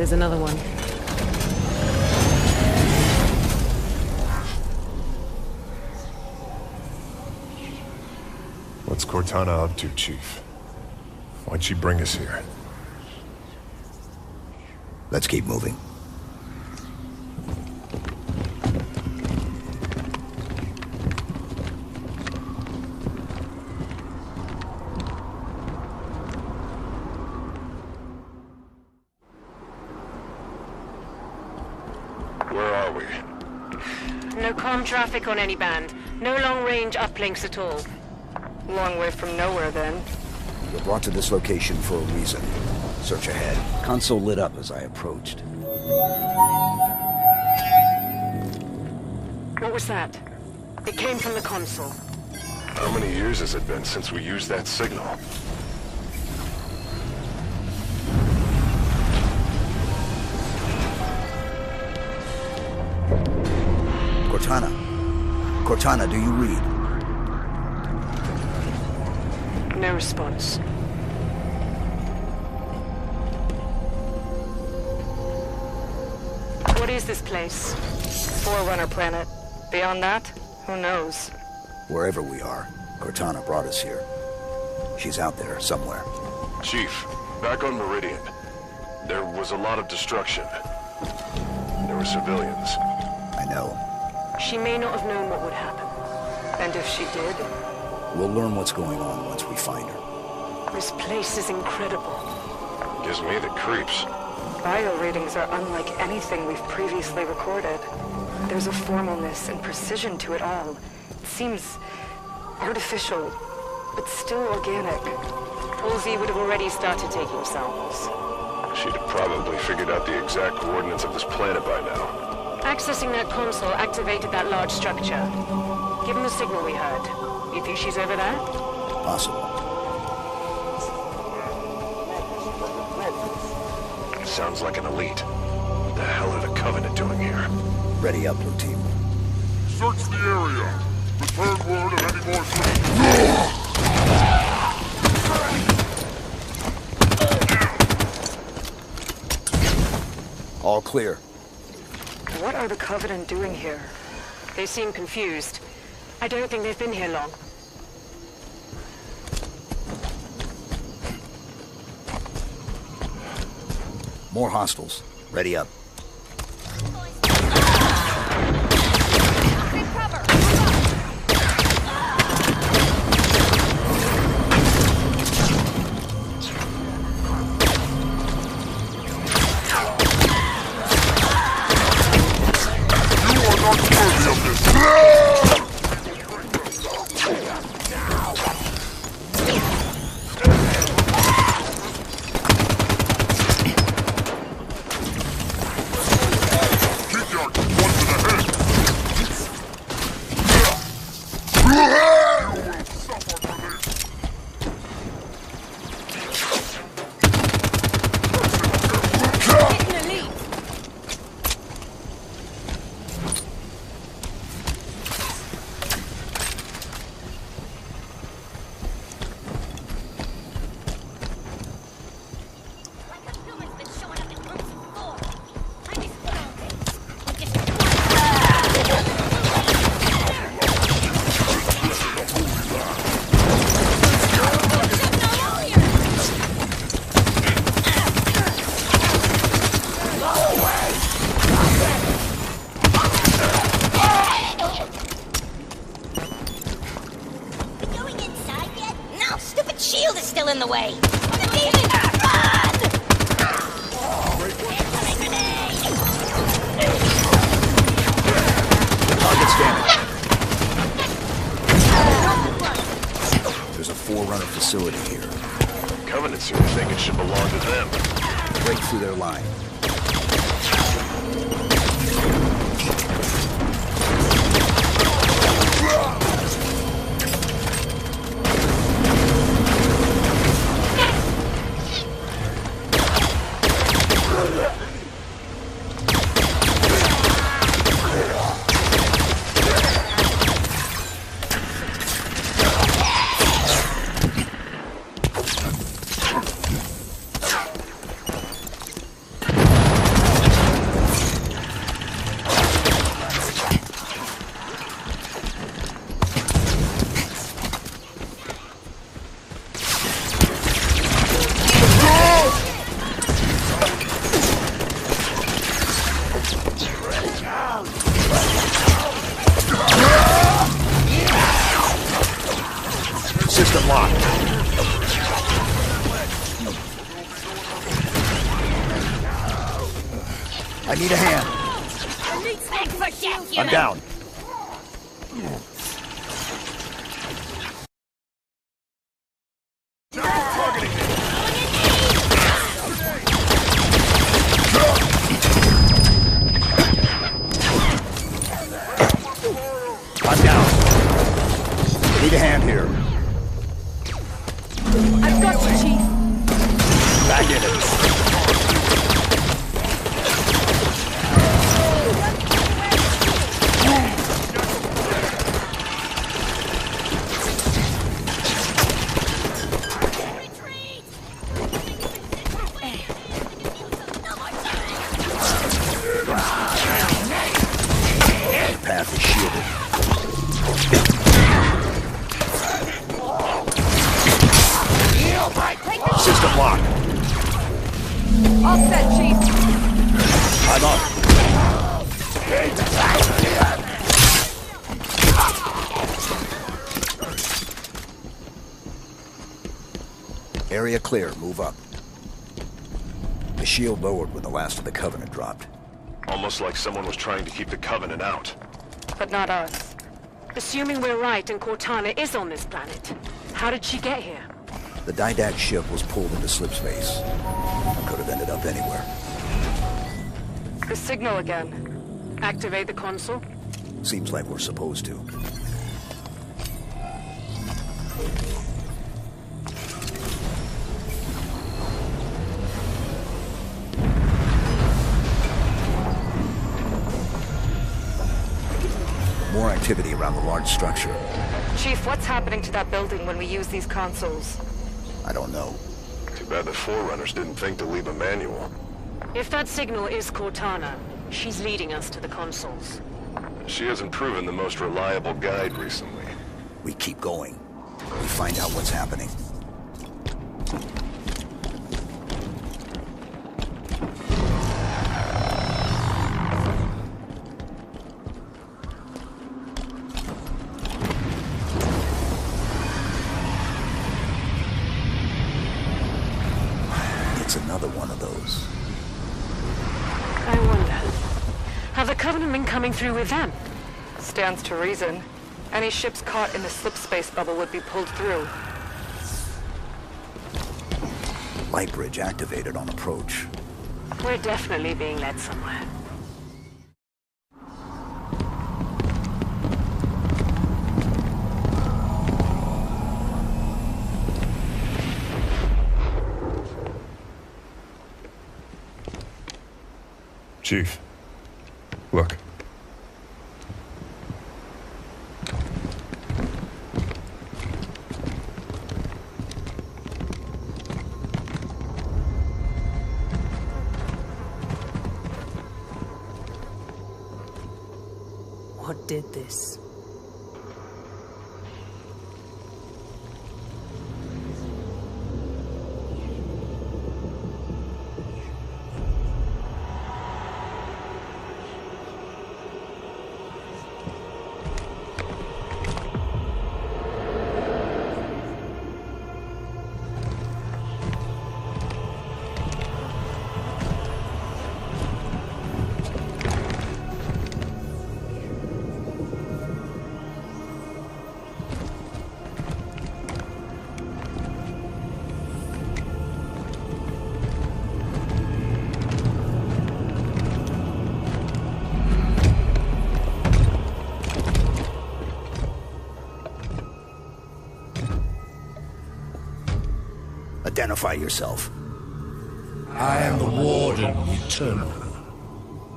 There's another one. What's Cortana up to, Chief? Why'd she bring us here? Let's keep moving. Where are we? No comm traffic on any band. No long-range uplinks at all. Long way from nowhere, then. We're brought to this location for a reason. Search ahead. Console lit up as I approached. What was that? It came from the console. How many years has it been since we used that signal? Cortana. Cortana, do you read? No response. What is this place? Forerunner planet. Beyond that, who knows? Wherever we are, Cortana brought us here. She's out there, somewhere. Chief, back on Meridian. There was a lot of destruction. There were civilians. I know. She may not have known what would happen. And if she did? We'll learn what's going on once we find her. This place is incredible. Gives me the creeps. Bio readings are unlike anything we've previously recorded. There's a formalness and precision to it all. It seems artificial, but still organic. Halsey would have already started taking samples. She'd have probably figured out the exact coordinates of this planet by now. Accessing that console activated that large structure. Given the signal we heard, you think she's over there? Possible. Sounds like an elite. What the hell are the Covenant doing here? Ready up, Blue Team. Search the area. Return word of any more threats. All clear. What are the Covenant doing here? They seem confused. I don't think they've been here long. More hostiles. Ready up. In the way. The demon! Run! Target's damaged. There's a Forerunner facility here. Covenant seem to think it should belong to them. Break through their line. need a hand. Thanks for death, I'm down. I'm down. Need a hand here. I've got you, Chief. Back in it. Path is shielded. System lock. All set, Chief. I'm up. Area clear. Move up. The shield lowered when the last of the Covenant dropped. Almost like someone was trying to keep the Covenant out. But not us. Assuming we're right and Cortana is on this planet, how did she get here? The Didact ship was pulled into slipspace. Could have ended up anywhere. The signal again. Activate the console? Seems like we're supposed to. More activity around the large structure. Chief, what's happening to that building when we use these consoles? I don't know. Too bad the Forerunners didn't think to leave a manual. If that signal is Cortana, she's leading us to the consoles. She hasn't proven the most reliable guide recently. We keep going. We find out what's happening. It's another one of those. I wonder, have the Covenant been coming through with them? Stands to reason. Any ships caught in the slipspace bubble would be pulled through. Light bridge activated on approach. We're definitely being led somewhere. Chief, look. What did this? Identify yourself. I am the Warden Eternal.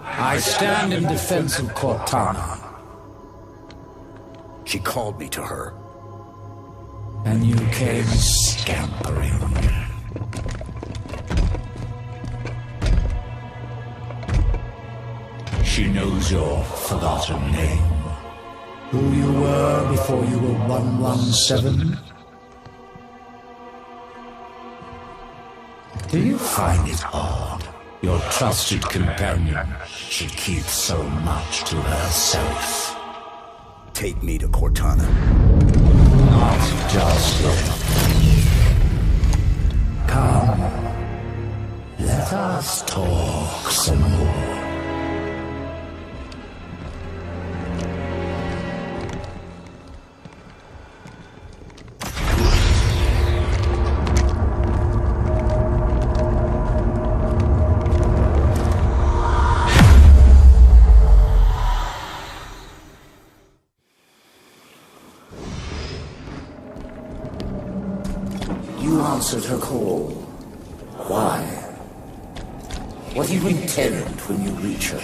I stand in defense of Cortana. She called me to her. And you came scampering. She knows your forgotten name. Who you were before you were 117? Do you find it odd? Your trusted companion should keep so much to herself. Take me to Cortana. Not just yet. Come. Let us talk some more. answered her call. Why? What do you intend when you reach her?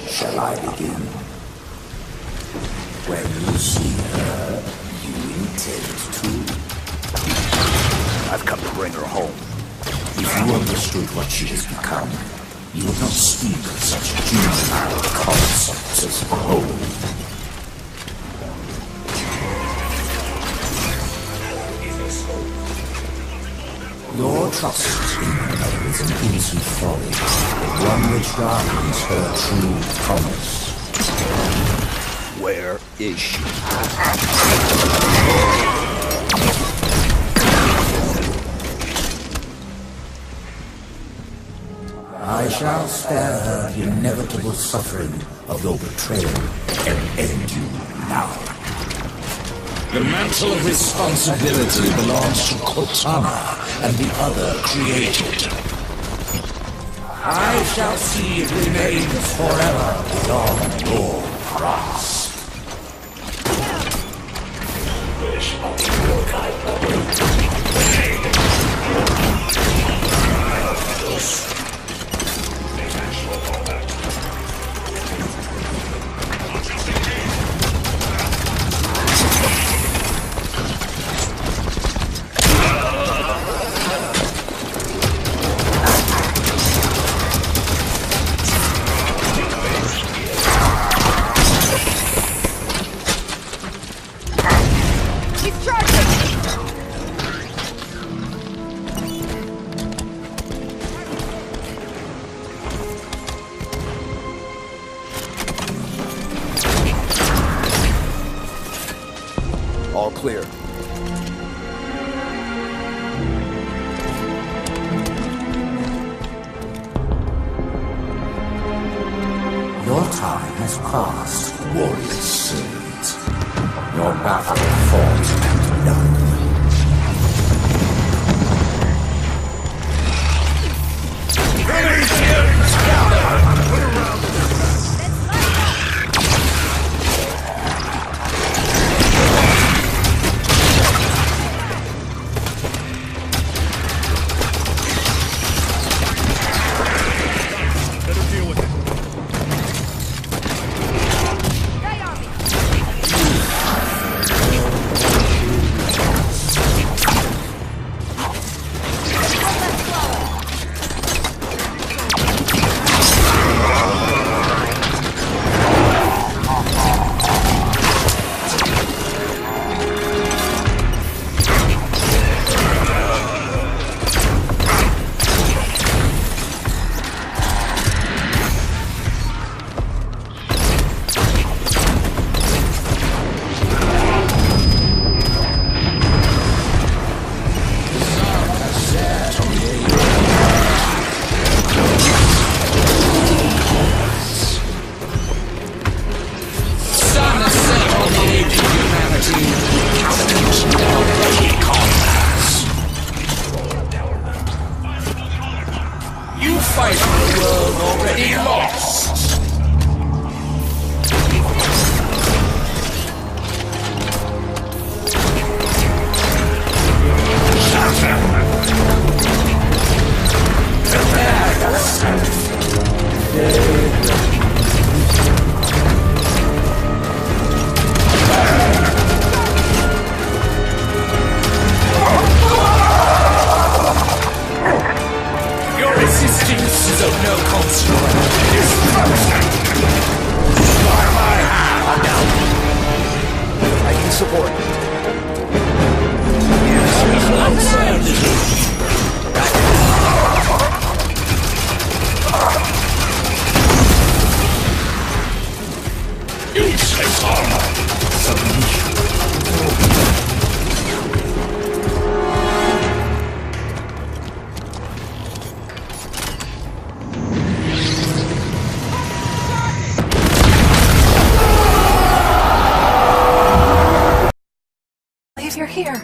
Shall I begin? When you see her, you intend to. I've come to bring her home. If you understood what she has become, you would not speak of such juvenile concepts as home. Your trust in her is an innocent folly, but one which darkens her true promise. Where is she? I shall spare her the inevitable suffering of your betrayal and end you now. The mantle of responsibility belongs to Cortana and the other created. I shall see it remains forever beyond your grasp. All clear. Your time has passed, warrior sins. Your battle fought and done. You fight for a world already lost! Your resistance is of no consequence. By my hand now. I can support. You take armor. Submission. If you're here,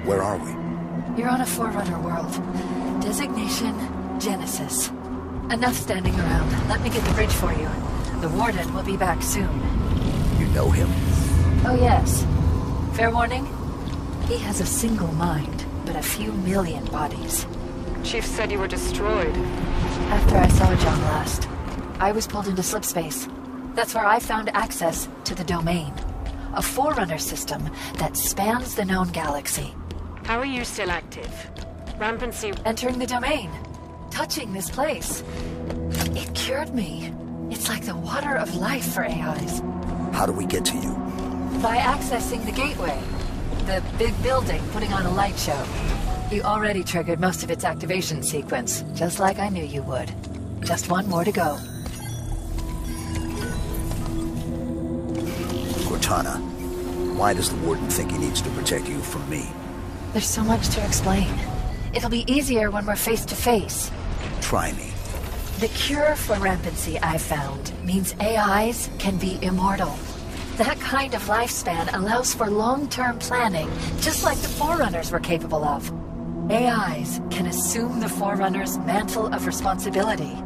Where are we? you're on a Forerunner world. Designation, Genesis. Enough standing around. Let me get the bridge for you. The Warden will be back soon. You know him? Oh yes. Fair warning? He has a single mind, but a few million bodies. Chief said you were destroyed. After I saw John last, I was pulled into slipspace. That's where I found access to the Domain. A Forerunner system that spans the known galaxy. How are you still active? Rampancy... Entering the Domain. Touching this place. It cured me. It's like the water of life for AIs. How do we get to you? By accessing the gateway. The big building putting on a light show. You already triggered most of its activation sequence, just like I knew you would. Just one more to go. Cortana, why does the Warden think he needs to protect you from me? There's so much to explain. It'll be easier when we're face to face. Try me. The cure for rampancy I've found means AIs can be immortal. That kind of lifespan allows for long-term planning, just like the Forerunners were capable of. AIs can assume the Forerunner's mantle of responsibility.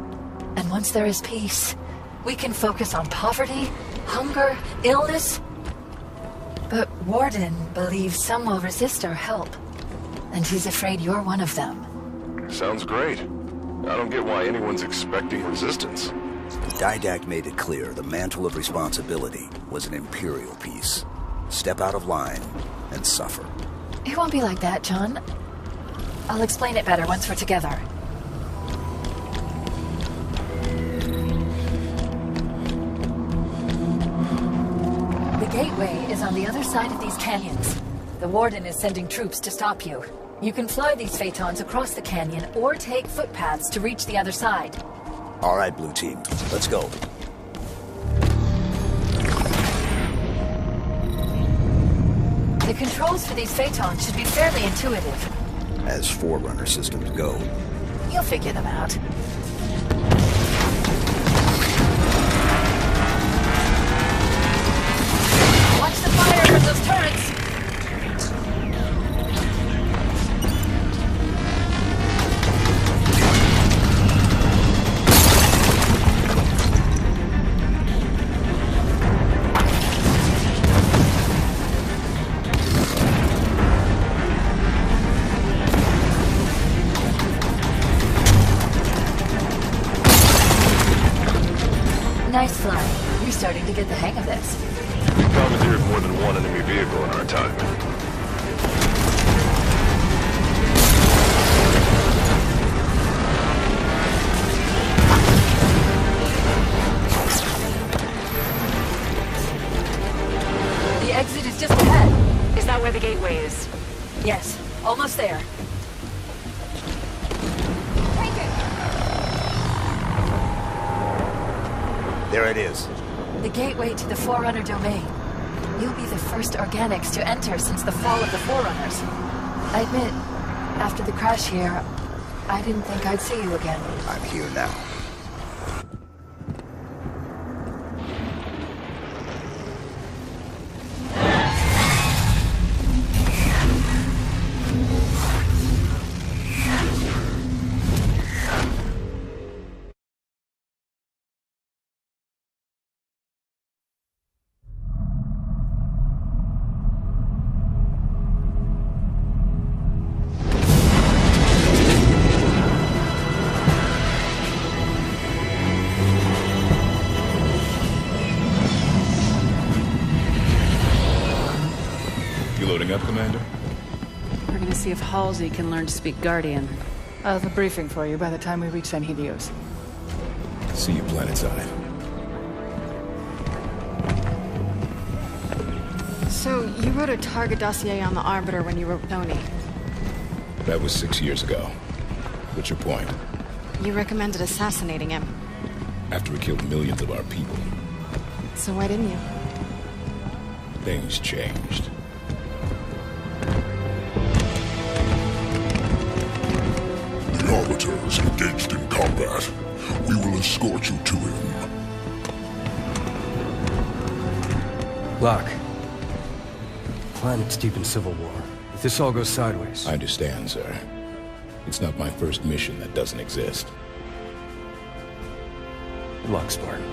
And once there is peace, we can focus on poverty, hunger, illness. But Warden believes some will resist our help. And he's afraid you're one of them. Sounds great. I don't get why anyone's expecting resistance. Didact made it clear the mantle of responsibility was an Imperial piece. Step out of line and suffer. It won't be like that, John. I'll explain it better once we're together. The gateway is on the other side of these canyons. The Warden is sending troops to stop you. You can fly these Phaetons across the canyon or take footpaths to reach the other side. All right, Blue Team. Let's go. The controls for these Phaetons should be fairly intuitive. As Forerunner systems go. You'll figure them out. Watch the fire from those turrets! Nice flying. You're starting to get the hang of this. We commandeered more than one enemy vehicle in our time. The exit is just ahead. Is that where the gateway is? Yes, almost there. There it is. The gateway to the Forerunner Domain. You'll be the first organics to enter since the fall of the Forerunners. I admit, after the crash here, I didn't think I'd see you again. I'm here now. Loading up, Commander? We're gonna see if Halsey can learn to speak Guardian. I'll have a briefing for you by the time we reach San Helios. See you planetside. So, you wrote a target dossier on the Arbiter when you were with Tony. That was 6 years ago. What's your point? You recommended assassinating him. After we killed millions of our people. So why didn't you? Things changed. The Arbiter is engaged in combat. We will escort you to him. Locke. Planet's deep in civil war. If this all goes sideways... I understand, sir. It's not my first mission that doesn't exist. Good luck, Spartan.